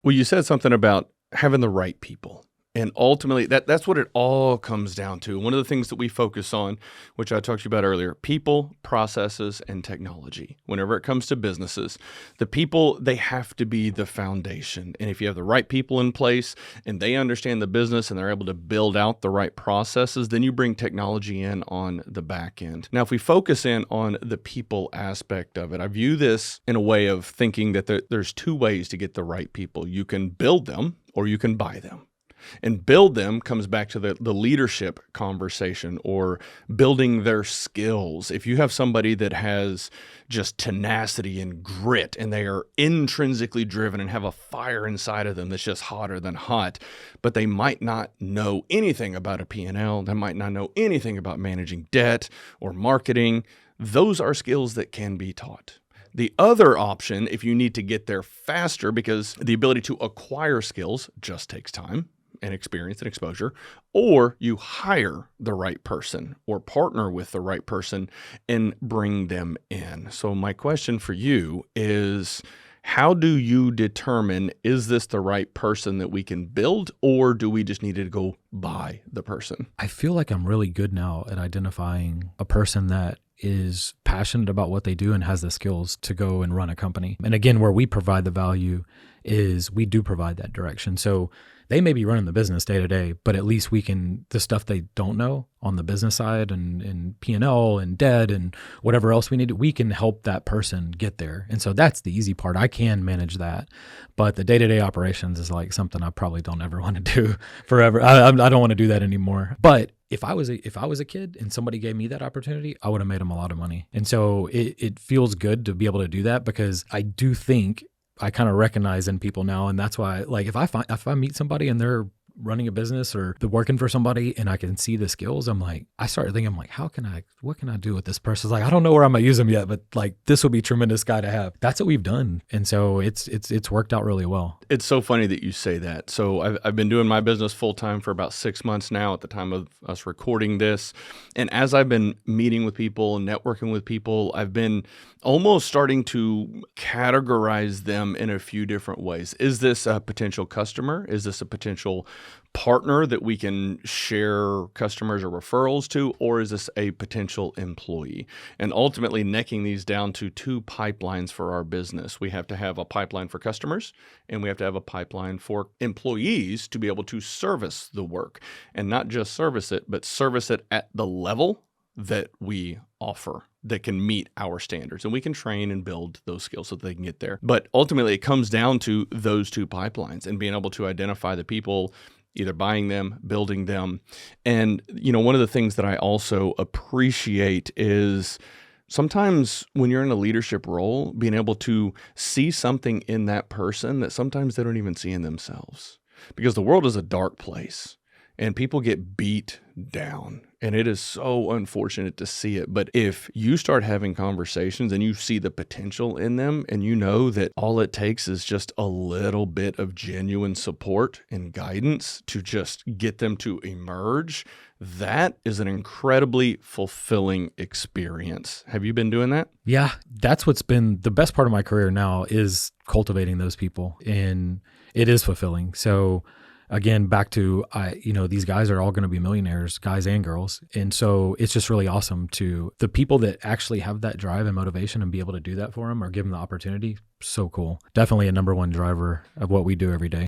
Well, you said something about having the right people. And ultimately, that's what it all comes down to. One of the things that we focus on, which I talked to you about earlier, people, processes, and technology. Whenever it comes to businesses, the people, they have to be the foundation. And if you have the right people in place and they understand the business and they're able to build out the right processes, then you bring technology in on the back end. Now, if we focus in on the people aspect of it, I view this in a way of thinking that there's two ways to get the right people. You can build them or you can buy them. And build them comes back to the leadership conversation or building their skills. If you have somebody that has just tenacity and grit and they are intrinsically driven and have a fire inside of them that's just hotter than hot, but they might not know anything about a P&L, they might not know anything about managing debt or marketing, those are skills that can be taught. The other option, if you need to get there faster, because the ability to acquire skills just takes time and experience and exposure, or you hire the right person or partner with the right person and bring them in. So my question for you is, how do you determine, is this the right person that we can build, or do we just need to go buy the person? I feel like I'm really good now at identifying a person that is passionate about what they do and has the skills to go and run a company. And again, where we provide the value is we do provide that direction. So they may be running the business day to day, but at least we can, the stuff they don't know on the business side and P&L and debt and whatever else we need, we can help that person get there. And so that's the easy part. I can manage that. But the day-to-day operations is like something I probably don't ever want to do forever. I don't want to do that anymore. But if I was a kid and somebody gave me that opportunity, I would have made them a lot of money. And so it feels good to be able to do that, because I do think I kind of recognize in people now. And that's why, like, if I meet somebody and they're running a business or they're working for somebody and I can see the skills, I started thinking, what can I do with this person? It's like, I don't know where I'm going to use them yet, but like, this would be a tremendous guy to have. That's what we've done. And so it's worked out really well. It's so funny that you say that. So I've been doing my business full time for about 6 months now at the time of us recording this. And as I've been meeting with people and networking with people, I've been almost starting to categorize them in a few different ways. Is this a potential customer? Is this a potential partner that we can share customers or referrals to, or is this a potential employee? And ultimately necking these down to two pipelines for our business. We have to have a pipeline for customers and we have to have a pipeline for employees to be able to service the work, and not just service it, but service it at the level that we offer that can meet our standards. And we can train and build those skills so that they can get there. But ultimately it comes down to those two pipelines and being able to identify the people, either buying them, building them. And, one of the things that I also appreciate is sometimes when you're in a leadership role, being able to see something in that person that sometimes they don't even see in themselves, because the world is a dark place and people get beat down. And it is so unfortunate to see it. But if you start having conversations and you see the potential in them, and you know that all it takes is just a little bit of genuine support and guidance to just get them to emerge, that is an incredibly fulfilling experience. Have you been doing that? Yeah, that's what's been the best part of my career now, is cultivating those people. And it is fulfilling. So again, back to, these guys are all going to be millionaires, guys and girls. And so it's just really awesome to the people that actually have that drive and motivation and be able to do that for them or give them the opportunity. So cool. Definitely a number one driver of what we do every day.